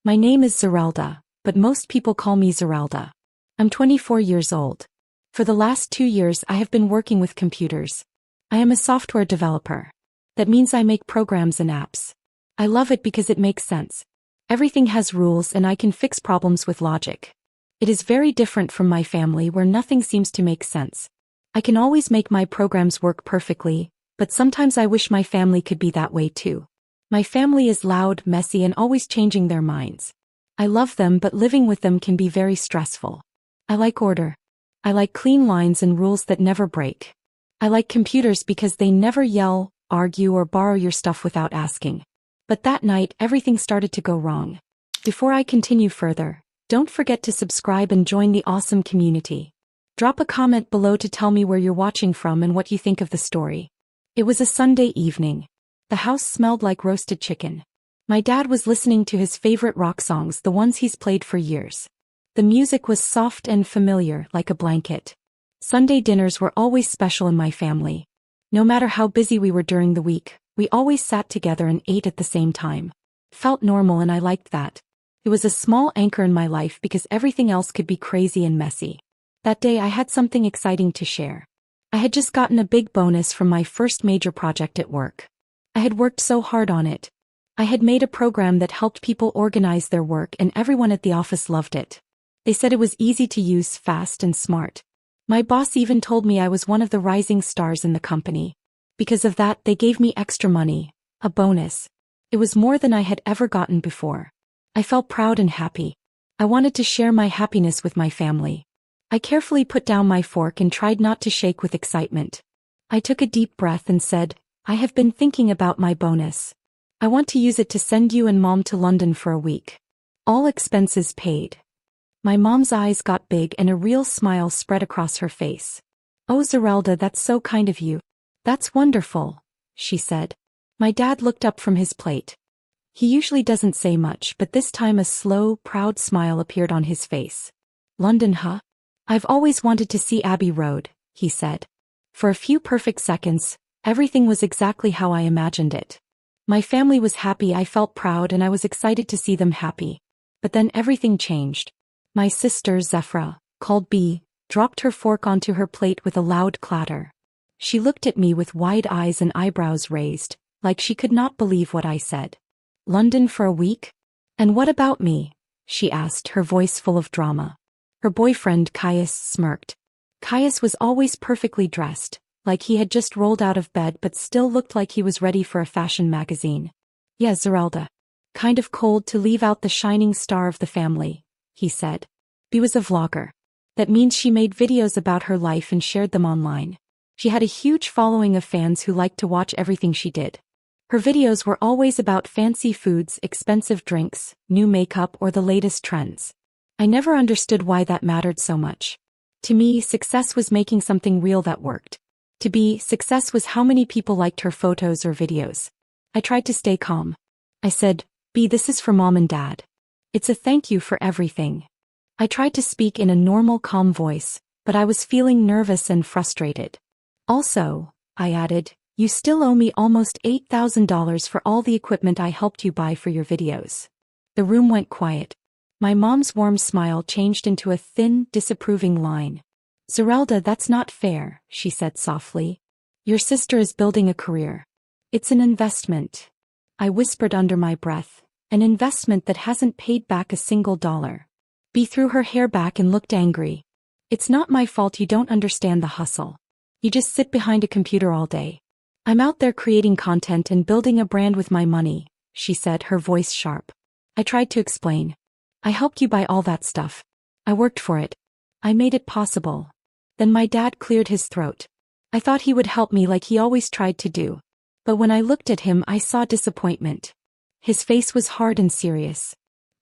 My name is Zerelda, but most people call me Zerelda. I'm 24 years old. For the last 2 years I have been working with computers. I am a software developer. That means I make programs and apps. I love it because it makes sense. Everything has rules and I can fix problems with logic. It is very different from my family where nothing seems to make sense. I can always make my programs work perfectly, but sometimes I wish my family could be that way too. My family is loud, messy, and always changing their minds. I love them, but living with them can be very stressful. I like order. I like clean lines and rules that never break. I like computers because they never yell, argue, or borrow your stuff without asking. But that night, everything started to go wrong. Before I continue further, don't forget to subscribe and join the awesome community. Drop a comment below to tell me where you're watching from and what you think of the story. It was a Sunday evening. The house smelled like roasted chicken. My dad was listening to his favorite rock songs, the ones he's played for years. The music was soft and familiar, like a blanket. Sunday dinners were always special in my family. No matter how busy we were during the week, we always sat together and ate at the same time. It felt normal and I liked that. It was a small anchor in my life because everything else could be crazy and messy. That day I had something exciting to share. I had just gotten a big bonus from my first major project at work. I had worked so hard on it. I had made a program that helped people organize their work and everyone at the office loved it. They said it was easy to use, fast and smart. My boss even told me I was one of the rising stars in the company. Because of that, they gave me extra money, a bonus. It was more than I had ever gotten before. I felt proud and happy. I wanted to share my happiness with my family. I carefully put down my fork and tried not to shake with excitement. I took a deep breath and said, I have been thinking about my bonus. I want to use it to send you and Mom to London for a week. All expenses paid. My mom's eyes got big and a real smile spread across her face. Oh, Zerelda, that's so kind of you. That's wonderful, she said. My dad looked up from his plate. He usually doesn't say much, but this time a slow, proud smile appeared on his face. London, huh? I've always wanted to see Abbey Road, he said. For a few perfect seconds, everything was exactly how I imagined it. My family was happy, I felt proud, and I was excited to see them happy. But then everything changed. My sister, Zephra, called B, dropped her fork onto her plate with a loud clatter. She looked at me with wide eyes and eyebrows raised, like she could not believe what I said. London for a week? And what about me? She asked, her voice full of drama. Her boyfriend, Caius, smirked. Caius was always perfectly dressed, like he had just rolled out of bed but still looked like he was ready for a fashion magazine. Yeah, Zerelda. Kind of cold to leave out the shining star of the family, he said. B was a vlogger. That means she made videos about her life and shared them online. She had a huge following of fans who liked to watch everything she did. Her videos were always about fancy foods, expensive drinks, new makeup, or the latest trends. I never understood why that mattered so much. To me, success was making something real that worked. To B, success was how many people liked her photos or videos. I tried to stay calm. I said, B, this is for Mom and Dad. It's a thank you for everything. I tried to speak in a normal, calm voice, but I was feeling nervous and frustrated. Also, I added, you still owe me almost $8,000 for all the equipment I helped you buy for your videos. The room went quiet. My mom's warm smile changed into a thin, disapproving line. Zerelda, that's not fair, she said softly. Your sister is building a career. It's an investment. I whispered under my breath, an investment that hasn't paid back a single dollar. B threw her hair back and looked angry. It's not my fault you don't understand the hustle. You just sit behind a computer all day. I'm out there creating content and building a brand with my money, she said, her voice sharp. I tried to explain. I helped you buy all that stuff. I worked for it. I made it possible. Then my dad cleared his throat. I thought he would help me like he always tried to do. But when I looked at him, I saw disappointment. His face was hard and serious.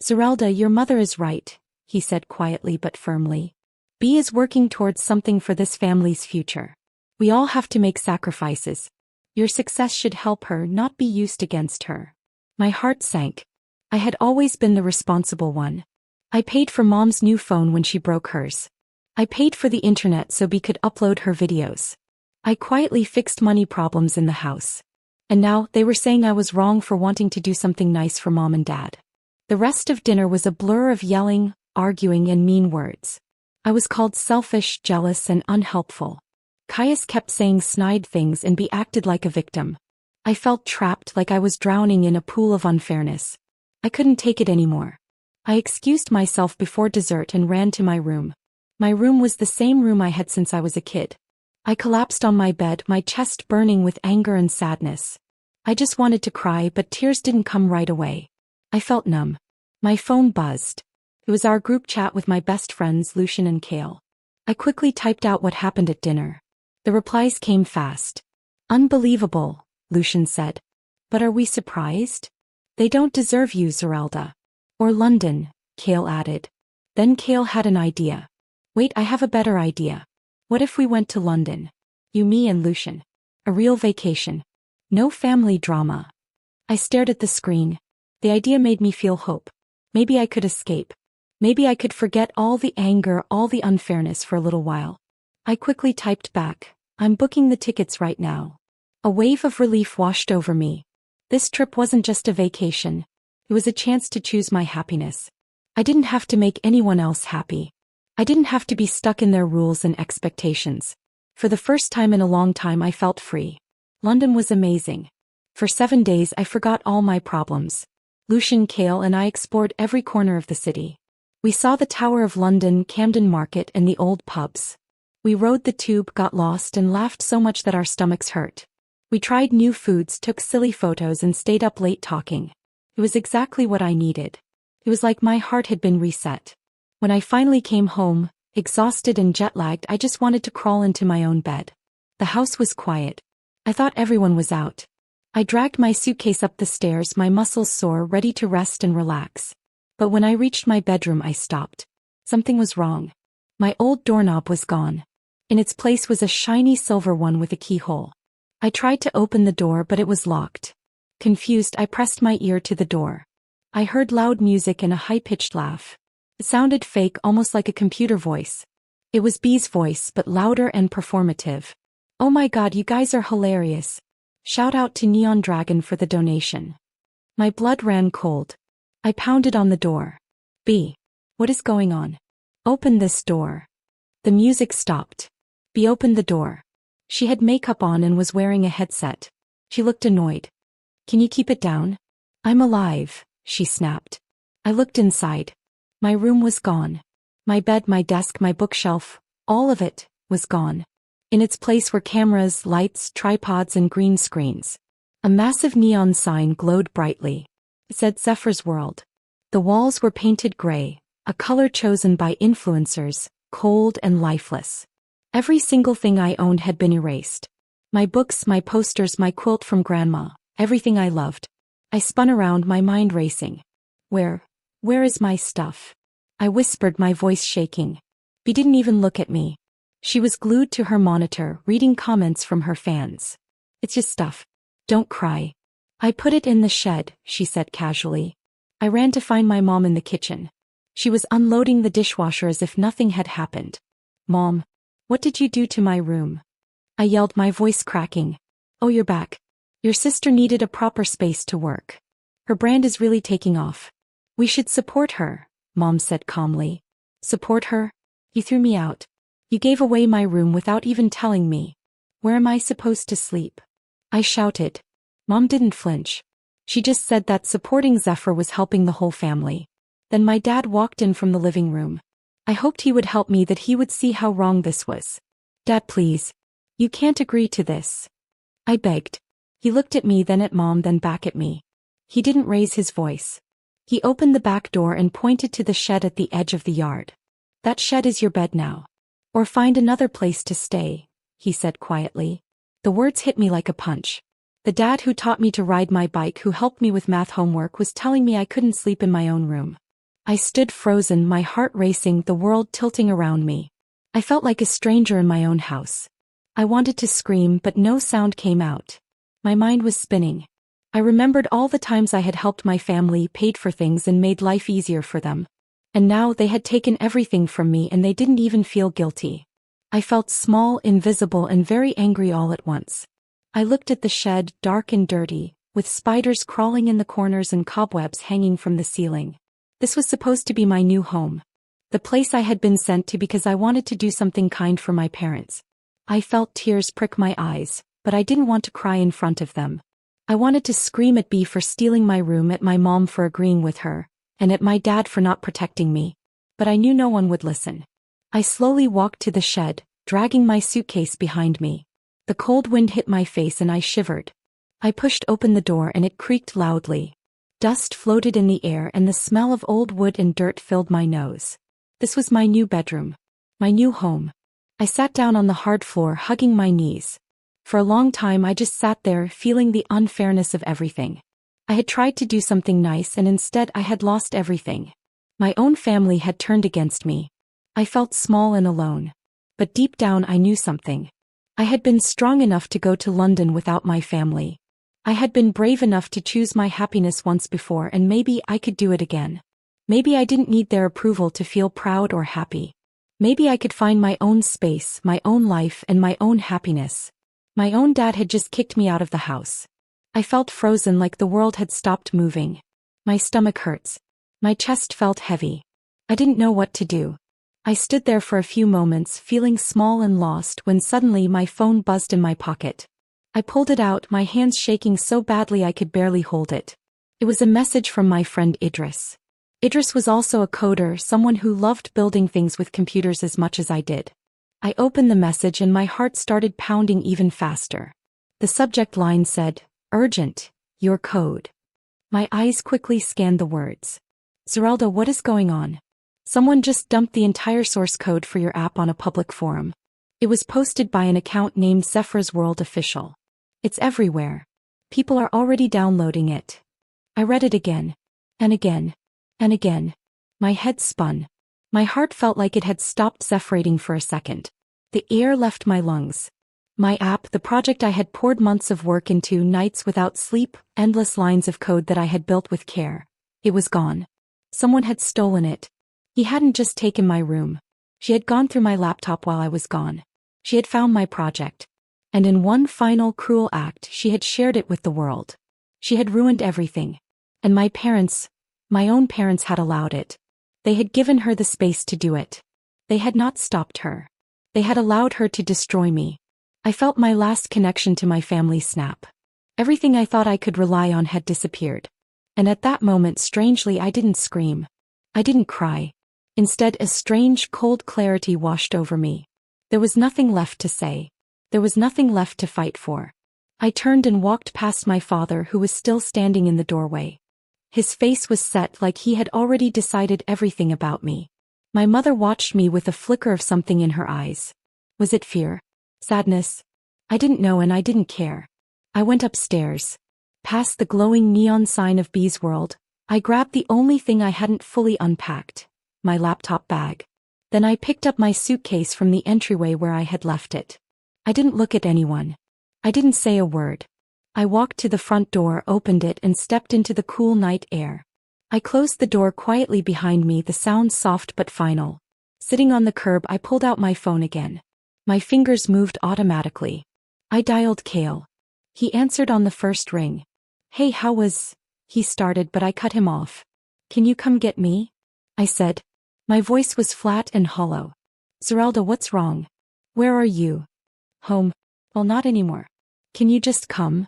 Zerelda, your mother is right, he said quietly but firmly. B is working towards something for this family's future. We all have to make sacrifices. Your success should help her, not be used against her. My heart sank. I had always been the responsible one. I paid for Mom's new phone when she broke hers. I paid for the internet so B could upload her videos. I quietly fixed money problems in the house. And now, they were saying I was wrong for wanting to do something nice for Mom and Dad. The rest of dinner was a blur of yelling, arguing, and mean words. I was called selfish, jealous, and unhelpful. Caius kept saying snide things and be acted like a victim. I felt trapped, like I was drowning in a pool of unfairness. I couldn't take it anymore. I excused myself before dessert and ran to my room. My room was the same room I had since I was a kid. I collapsed on my bed, my chest burning with anger and sadness. I just wanted to cry, but tears didn't come right away. I felt numb. My phone buzzed. It was our group chat with my best friends Lucian and Kale. I quickly typed out what happened at dinner. The replies came fast. "Unbelievable," Lucian said. "But are we surprised?" "They don't deserve you, Zerelda." "Or London," Kale added. Then Kale had an idea. "Wait, I have a better idea. What if we went to London? You, me, and Lucian. A real vacation. No family drama." I stared at the screen. The idea made me feel hope. Maybe I could escape. Maybe I could forget all the anger, all the unfairness for a little while. I quickly typed back, "I'm booking the tickets right now." A wave of relief washed over me. This trip wasn't just a vacation. It was a chance to choose my happiness. I didn't have to make anyone else happy. I didn't have to be stuck in their rules and expectations. For the first time in a long time, I felt free. London was amazing. For 7 days I forgot all my problems. Lucian, Kale, and I explored every corner of the city. We saw the Tower of London, Camden Market, and the old pubs. We rode the tube, got lost, and laughed so much that our stomachs hurt. We tried new foods, took silly photos, and stayed up late talking. It was exactly what I needed. It was like my heart had been reset. When I finally came home, exhausted and jet-lagged, I just wanted to crawl into my own bed. The house was quiet. I thought everyone was out. I dragged my suitcase up the stairs, my muscles sore, ready to rest and relax. But when I reached my bedroom, I stopped. Something was wrong. My old doorknob was gone. In its place was a shiny silver one with a keyhole. I tried to open the door, but it was locked. Confused, I pressed my ear to the door. I heard loud music and a high-pitched laugh. It sounded fake, almost like a computer voice. It was Bee's voice, but louder and performative. "Oh my God, you guys are hilarious. Shout out to Neon Dragon for the donation." My blood ran cold. I pounded on the door. "Bee, what is going on? Open this door." The music stopped. Bee opened the door. She had makeup on and was wearing a headset. She looked annoyed. "Can you keep it down?" "I'm alive," she snapped. I looked inside. My room was gone. My bed, my desk, my bookshelf, all of it was gone. In its place were cameras, lights, tripods, and green screens. A massive neon sign glowed brightly. It said Zephyr's World. The walls were painted gray, a color chosen by influencers, cold and lifeless. Every single thing I owned had been erased. My books, my posters, my quilt from Grandma, everything I loved. I spun around, my mind racing. Where is my stuff?" I whispered, my voice shaking. Bee didn't even look at me. She was glued to her monitor, reading comments from her fans. "It's just stuff. Don't cry." "I put it in the shed," she said casually. I ran to find my mom in the kitchen. She was unloading the dishwasher as if nothing had happened. "Mom, what did you do to my room?" I yelled, my voice cracking. "Oh, you're back. Your sister needed a proper space to work. Her brand is really taking off. We should support her," Mom said calmly. "Support her? You threw me out. You gave away my room without even telling me. Where am I supposed to sleep?" I shouted. Mom didn't flinch. She just said that supporting Zephyr was helping the whole family. Then my dad walked in from the living room. I hoped he would help me, that he would see how wrong this was. "Dad, please. You can't agree to this," I begged. He looked at me, then at Mom, then back at me. He didn't raise his voice. He opened the back door and pointed to the shed at the edge of the yard. "That shed is your bed now. Or find another place to stay," he said quietly. The words hit me like a punch. The dad who taught me to ride my bike, who helped me with math homework, was telling me I couldn't sleep in my own room. I stood frozen, my heart racing, the world tilting around me. I felt like a stranger in my own house. I wanted to scream, but no sound came out. My mind was spinning. I remembered all the times I had helped my family, paid for things, and made life easier for them. And now they had taken everything from me, and they didn't even feel guilty. I felt small, invisible, and very angry all at once. I looked at the shed, dark and dirty, with spiders crawling in the corners and cobwebs hanging from the ceiling. This was supposed to be my new home. The place I had been sent to because I wanted to do something kind for my parents. I felt tears prick my eyes, but I didn't want to cry in front of them. I wanted to scream at B for stealing my room, at my mom for agreeing with her, and at my dad for not protecting me. But I knew no one would listen. I slowly walked to the shed, dragging my suitcase behind me. The cold wind hit my face and I shivered. I pushed open the door and it creaked loudly. Dust floated in the air and the smell of old wood and dirt filled my nose. This was my new bedroom. My new home. I sat down on the hard floor, hugging my knees. For a long time I just sat there, feeling the unfairness of everything. I had tried to do something nice and instead I had lost everything. My own family had turned against me. I felt small and alone. But deep down I knew something. I had been strong enough to go to London without my family. I had been brave enough to choose my happiness once before, and maybe I could do it again. Maybe I didn't need their approval to feel proud or happy. Maybe I could find my own space, my own life, and my own happiness. My own dad had just kicked me out of the house. I felt frozen, like the world had stopped moving. My stomach hurts. My chest felt heavy. I didn't know what to do. I stood there for a few moments, feeling small and lost, when suddenly my phone buzzed in my pocket. I pulled it out, my hands shaking so badly I could barely hold it. It was a message from my friend Idris. Idris was also a coder, someone who loved building things with computers as much as I did. I opened the message and my heart started pounding even faster. The subject line said, "Urgent, your code." My eyes quickly scanned the words. "Zerelda, what is going on? Someone just dumped the entire source code for your app on a public forum. It was posted by an account named Zephyr's World Official. It's everywhere. People are already downloading it." I read it again. And again. And again. My head spun. My heart felt like it had stopped separating for a second. The air left my lungs. My app, the project I had poured months of work into, nights without sleep, endless lines of code that I had built with care. It was gone. Someone had stolen it. He hadn't just taken my room. She had gone through my laptop while I was gone. She had found my project. And in one final cruel act, she had shared it with the world. She had ruined everything. And my parents, my own parents, had allowed it. They had given her the space to do it. They had not stopped her. They had allowed her to destroy me. I felt my last connection to my family snap. Everything I thought I could rely on had disappeared. And at that moment, strangely, I didn't scream. I didn't cry. Instead, a strange, cold clarity washed over me. There was nothing left to say. There was nothing left to fight for. I turned and walked past my father, who was still standing in the doorway. His face was set, like he had already decided everything about me. My mother watched me with a flicker of something in her eyes. Was it fear? Sadness? I didn't know, and I didn't care. I went upstairs. Past the glowing neon sign of B's World, I grabbed the only thing I hadn't fully unpacked, my laptop bag. Then I picked up my suitcase from the entryway where I had left it. I didn't look at anyone. I didn't say a word. I walked to the front door, opened it, and stepped into the cool night air. I closed the door quietly behind me, the sound soft but final. Sitting on the curb, I pulled out my phone again. My fingers moved automatically. I dialed Kale. He answered on the first ring. "Hey, how was..." he started, but I cut him off. "Can you come get me?" I said. My voice was flat and hollow. "Zerelda, what's wrong? Where are you?" "Home." "Well, not anymore. Can you just come?"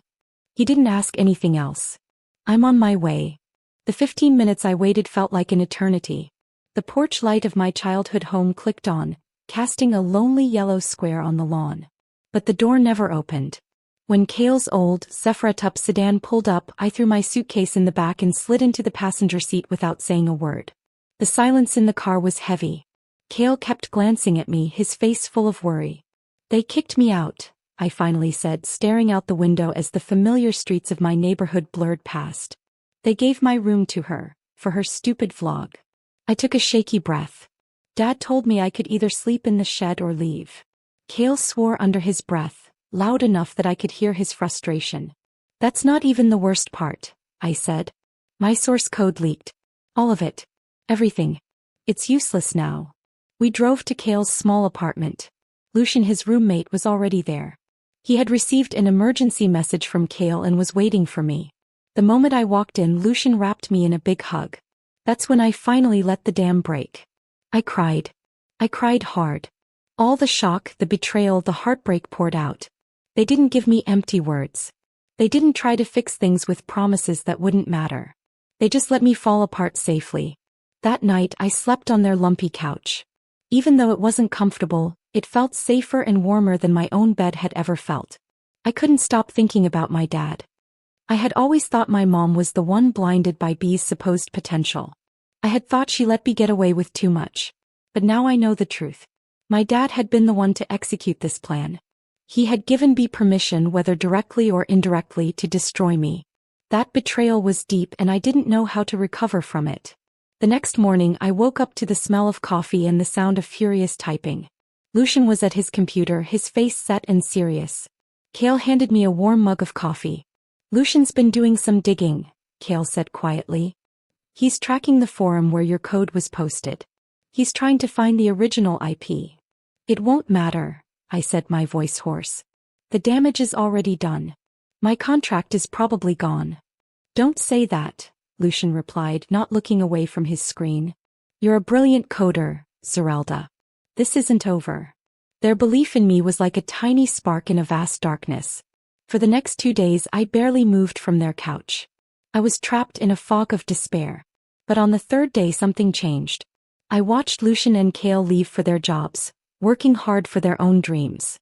He didn't ask anything else. "I'm on my way." The 15 minutes I waited felt like an eternity. The porch light of my childhood home clicked on, casting a lonely yellow square on the lawn. But the door never opened. When Kale's old Zephyr-type sedan pulled up, I threw my suitcase in the back and slid into the passenger seat without saying a word. The silence in the car was heavy. Kale kept glancing at me, his face full of worry. "They kicked me out," I finally said, staring out the window as the familiar streets of my neighborhood blurred past. "They gave my room to her, for her stupid vlog." I took a shaky breath. "Dad told me I could either sleep in the shed or leave." Kale swore under his breath, loud enough that I could hear his frustration. "That's not even the worst part," I said. "My source code leaked. All of it. Everything. It's useless now." We drove to Kale's small apartment. Lucian, his roommate, was already there. He had received an emergency message from Kale and was waiting for me. The moment I walked in, Lucian wrapped me in a big hug. That's when I finally let the dam break. I cried. I cried hard. All the shock, the betrayal, the heartbreak poured out. They didn't give me empty words. They didn't try to fix things with promises that wouldn't matter. They just let me fall apart safely. That night I slept on their lumpy couch. Even though it wasn't comfortable, it felt safer and warmer than my own bed had ever felt. I couldn't stop thinking about my dad. I had always thought my mom was the one blinded by B's supposed potential. I had thought she let B get away with too much. But now I know the truth. My dad had been the one to execute this plan. He had given B permission, whether directly or indirectly, to destroy me. That betrayal was deep and I didn't know how to recover from it. The next morning I woke up to the smell of coffee and the sound of furious typing. Lucian was at his computer, his face set and serious. Kale handed me a warm mug of coffee. Lucian's been doing some digging, Kale said quietly. He's tracking the forum where your code was posted. He's trying to find the original IP. It won't matter, I said, my voice hoarse. The damage is already done. My contract is probably gone. Don't say that, Lucian replied, not looking away from his screen. You're a brilliant coder, Zerelda. This isn't over. Their belief in me was like a tiny spark in a vast darkness. For the next 2 days I barely moved from their couch. I was trapped in a fog of despair. But on the third day something changed. I watched Lucian and Kale leave for their jobs, working hard for their own dreams.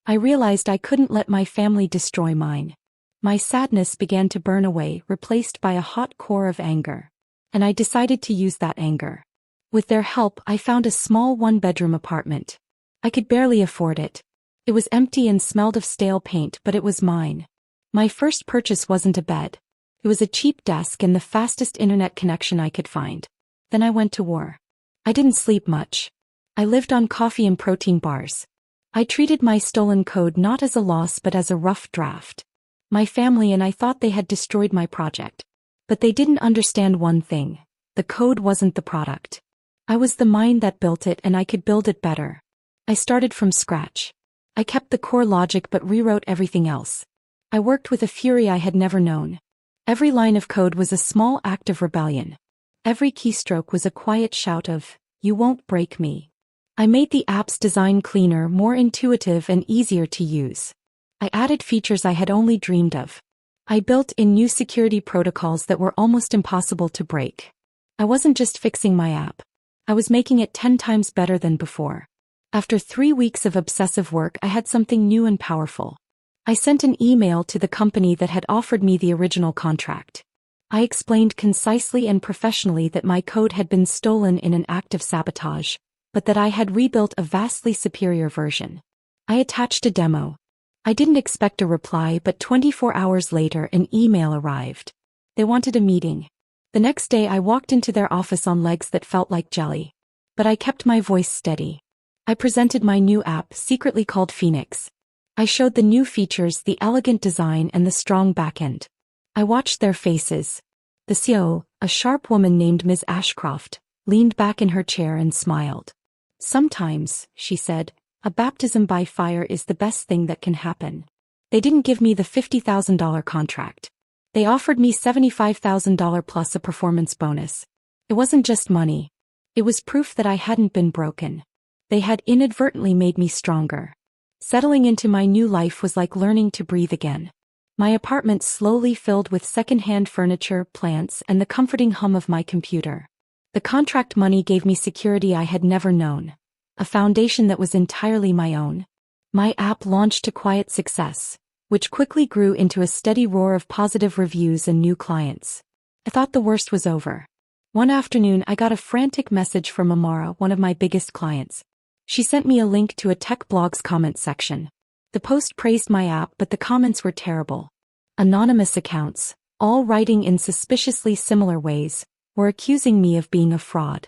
I realized I couldn't let my family destroy mine. My sadness began to burn away, replaced by a hot core of anger. And I decided to use that anger. With their help, I found a small one-bedroom apartment. I could barely afford it. It was empty and smelled of stale paint, but it was mine. My first purchase wasn't a bed. It was a cheap desk and the fastest internet connection I could find. Then I went to war. I didn't sleep much. I lived on coffee and protein bars. I treated my stolen code not as a loss but as a rough draft. My family and I thought they had destroyed my project. But they didn't understand one thing. The code wasn't the product. I was the mind that built it and I could build it better. I started from scratch. I kept the core logic but rewrote everything else. I worked with a fury I had never known. Every line of code was a small act of rebellion. Every keystroke was a quiet shout of, "You won't break me." I made the app's design cleaner, more intuitive and easier to use. I added features I had only dreamed of. I built in new security protocols that were almost impossible to break. I wasn't just fixing my app. I was making it 10 times better than before. After 3 weeks of obsessive work, I had something new and powerful. I sent an email to the company that had offered me the original contract. I explained concisely and professionally that my code had been stolen in an act of sabotage, but that I had rebuilt a vastly superior version. I attached a demo. I didn't expect a reply, but 24 hours later an email arrived. They wanted a meeting. The next day I walked into their office on legs that felt like jelly. But I kept my voice steady. I presented my new app, secretly called Phoenix. I showed the new features, the elegant design and the strong backend. I watched their faces. The CEO, a sharp woman named Ms. Ashcroft, leaned back in her chair and smiled. "Sometimes," she said, "a baptism by fire is the best thing that can happen." They didn't give me the $50,000 contract. They offered me $75,000 plus a performance bonus. It wasn't just money. It was proof that I hadn't been broken. They had inadvertently made me stronger. Settling into my new life was like learning to breathe again. My apartment slowly filled with second-hand furniture, plants, and the comforting hum of my computer. The contract money gave me security I had never known. A foundation that was entirely my own. My app launched to quiet success, which quickly grew into a steady roar of positive reviews and new clients. I thought the worst was over. One afternoon I got a frantic message from Amara, one of my biggest clients. She sent me a link to a tech blog's comment section. The post praised my app, but the comments were terrible. Anonymous accounts, all writing in suspiciously similar ways, were accusing me of being a fraud.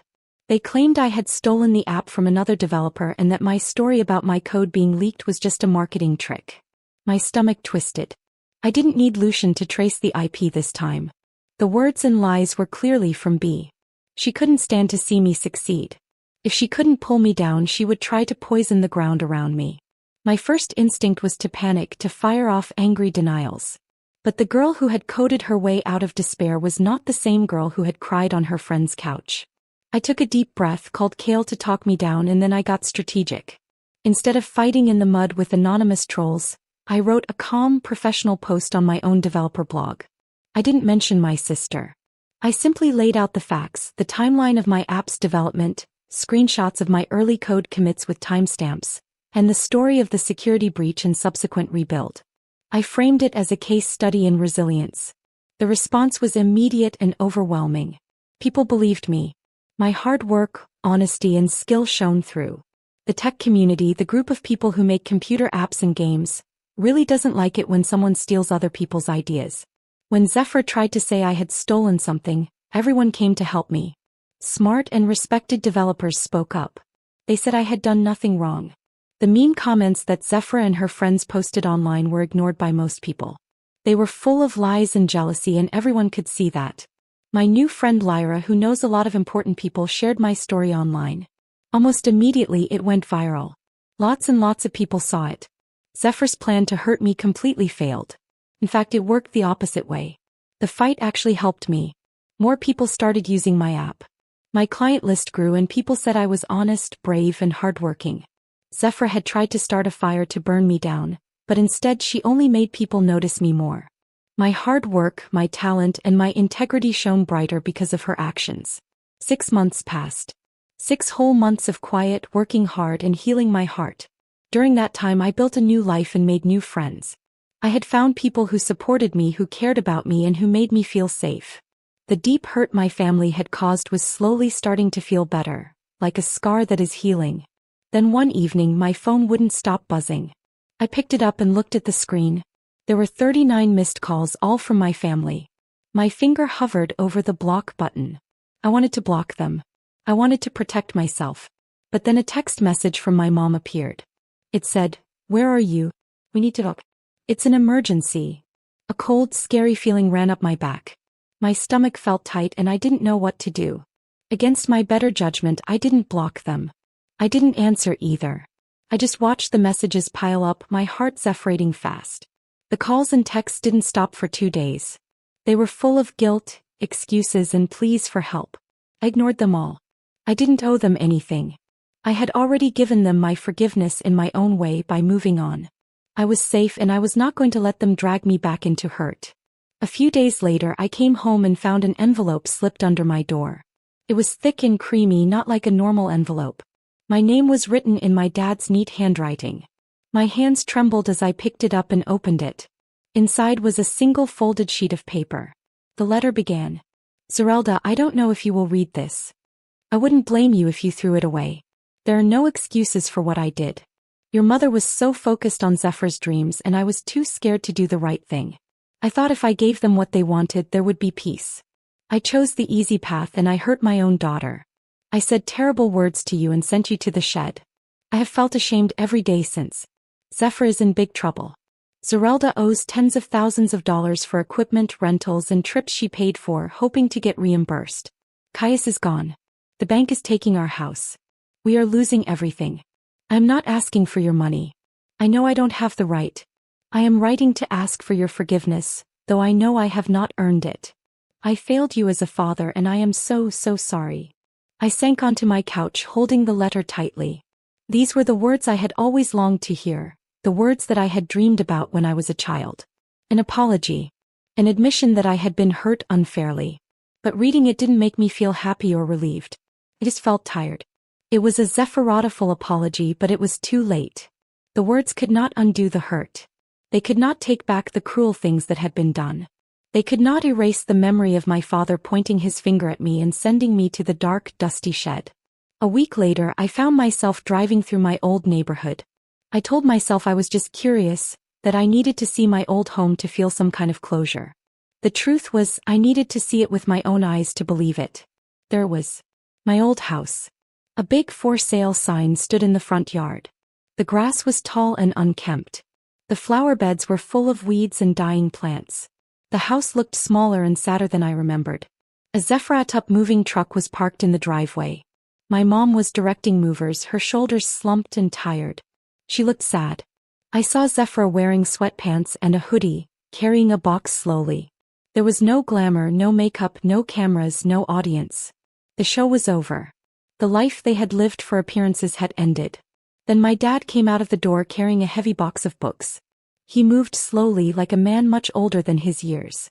They claimed I had stolen the app from another developer and that my story about my code being leaked was just a marketing trick. My stomach twisted. I didn't need Lucian to trace the IP this time. The words and lies were clearly from B. She couldn't stand to see me succeed. If she couldn't pull me down, she would try to poison the ground around me. My first instinct was to panic, to fire off angry denials. But the girl who had coded her way out of despair was not the same girl who had cried on her friend's couch. I took a deep breath, called Kale to talk me down, and then I got strategic. Instead of fighting in the mud with anonymous trolls, I wrote a calm, professional post on my own developer blog. I didn't mention my sister. I simply laid out the facts, the timeline of my app's development, screenshots of my early code commits with timestamps, and the story of the security breach and subsequent rebuild. I framed it as a case study in resilience. The response was immediate and overwhelming. People believed me. My hard work, honesty, and skill shone through. The tech community, the group of people who make computer apps and games, really doesn't like it when someone steals other people's ideas. When Zephyr tried to say I had stolen something, everyone came to help me. Smart and respected developers spoke up. They said I had done nothing wrong. The mean comments that Zephyr and her friends posted online were ignored by most people. They were full of lies and jealousy, and everyone could see that. My new friend Lyra, who knows a lot of important people, shared my story online. Almost immediately it went viral. Lots and lots of people saw it. Zephyr's plan to hurt me completely failed. In fact, it worked the opposite way. The fight actually helped me. More people started using my app. My client list grew and people said I was honest, brave, and hardworking. Zephyr had tried to start a fire to burn me down, but instead she only made people notice me more. My hard work, my talent, and my integrity shone brighter because of her actions. 6 months passed. 6 whole months of quiet, working hard, and healing my heart. During that time I built a new life and made new friends. I had found people who supported me, who cared about me, and who made me feel safe. The deep hurt my family had caused was slowly starting to feel better, like a scar that is healing. Then one evening my phone wouldn't stop buzzing. I picked it up and looked at the screen. There were 39 missed calls, all from my family. My finger hovered over the block button. I wanted to block them. I wanted to protect myself. But then a text message from my mom appeared. It said, "Where are you? We need to talk. It's an emergency." A cold, scary feeling ran up my back. My stomach felt tight and I didn't know what to do. Against my better judgment, I didn't block them. I didn't answer either. I just watched the messages pile up, my heart zephyrating fast. The calls and texts didn't stop for 2 days. They were full of guilt, excuses, and pleas for help. I ignored them all. I didn't owe them anything. I had already given them my forgiveness in my own way by moving on. I was safe and I was not going to let them drag me back into hurt. A few days later I came home and found an envelope slipped under my door. It was thick and creamy, not like a normal envelope. My name was written in my dad's neat handwriting. My hands trembled as I picked it up and opened it. Inside was a single folded sheet of paper. The letter began, "Zerelda, I don't know if you will read this. I wouldn't blame you if you threw it away. There are no excuses for what I did. Your mother was so focused on Zephyr's dreams and I was too scared to do the right thing. I thought if I gave them what they wanted, there would be peace. I chose the easy path and I hurt my own daughter. I said terrible words to you and sent you to the shed. I have felt ashamed every day since. Zephyr is in big trouble. Zerelda owes tens of thousands of dollars for equipment, rentals, and trips she paid for, hoping to get reimbursed. Caius is gone. The bank is taking our house. We are losing everything. I am not asking for your money. I know I don't have the right. I am writing to ask for your forgiveness, though I know I have not earned it. I failed you as a father and I am so sorry." I sank onto my couch, holding the letter tightly. These were the words I had always longed to hear, the words that I had dreamed about when I was a child. An apology. An admission that I had been hurt unfairly. But reading it didn't make me feel happy or relieved. I just felt tired. It was a Zephyrata-full apology, but it was too late. The words could not undo the hurt. They could not take back the cruel things that had been done. They could not erase the memory of my father pointing his finger at me and sending me to the dark, dusty shed. A week later, I found myself driving through my old neighborhood. I told myself I was just curious, that I needed to see my old home to feel some kind of closure. The truth was, I needed to see it with my own eyes to believe it. There it was. My old house. A big "for sale" sign stood in the front yard. The grass was tall and unkempt. The flower beds were full of weeds and dying plants. The house looked smaller and sadder than I remembered. A Zephyrata moving truck was parked in the driveway. My mom was directing movers, her shoulders slumped and tired. She looked sad. I saw Zephyr wearing sweatpants and a hoodie, carrying a box slowly. There was no glamour, no makeup, no cameras, no audience. The show was over. The life they had lived for appearances had ended. Then my dad came out of the door carrying a heavy box of books. He moved slowly like a man much older than his years.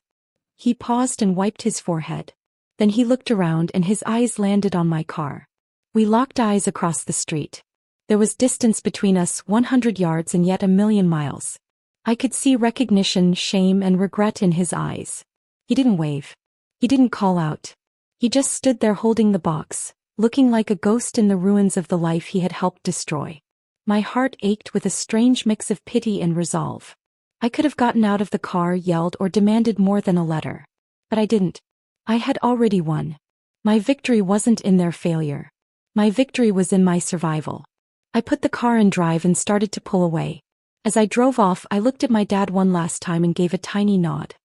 He paused and wiped his forehead. Then he looked around and his eyes landed on my car. We locked eyes across the street. There was distance between us, 100 yards and yet a million miles. I could see recognition, shame, and regret in his eyes. He didn't wave. He didn't call out. He just stood there holding the box, looking like a ghost in the ruins of the life he had helped destroy. My heart ached with a strange mix of pity and resolve. I could have gotten out of the car, yelled, or demanded more than a letter. But I didn't. I had already won. My victory wasn't in their failure. My victory was in my survival. I put the car in drive and started to pull away. As I drove off, I looked at my dad one last time and gave a tiny nod.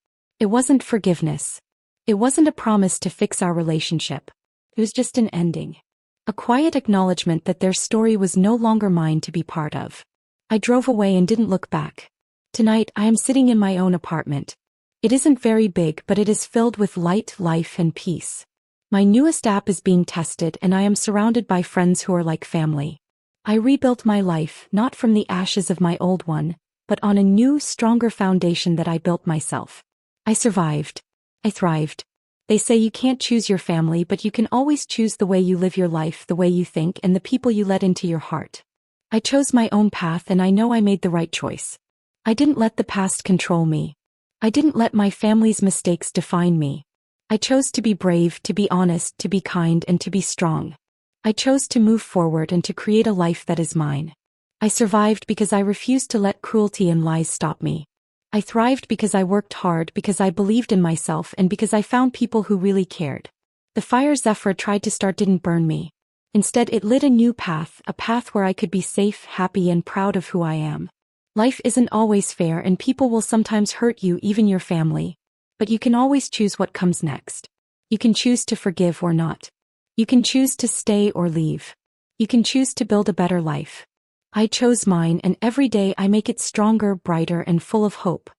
It wasn't forgiveness. It wasn't a promise to fix our relationship. It was just an ending. A quiet acknowledgement that their story was no longer mine to be part of. I drove away and didn't look back. Tonight, I am sitting in my own apartment. It isn't very big, but it is filled with light, life, and peace. My newest app is being tested and I am surrounded by friends who are like family. I rebuilt my life, not from the ashes of my old one, but on a new, stronger foundation that I built myself. I survived. I thrived. They say you can't choose your family, but you can always choose the way you live your life, the way you think, and the people you let into your heart. I chose my own path and I know I made the right choice. I didn't let the past control me. I didn't let my family's mistakes define me. I chose to be brave, to be honest, to be kind, and to be strong. I chose to move forward and to create a life that is mine. I survived because I refused to let cruelty and lies stop me. I thrived because I worked hard, because I believed in myself, and because I found people who really cared. The fire Zephyr tried to start didn't burn me. Instead, it lit a new path, a path where I could be safe, happy, and proud of who I am. Life isn't always fair and people will sometimes hurt you, even your family. But you can always choose what comes next. You can choose to forgive or not. You can choose to stay or leave. You can choose to build a better life. I chose mine, and every day I make it stronger, brighter, and full of hope.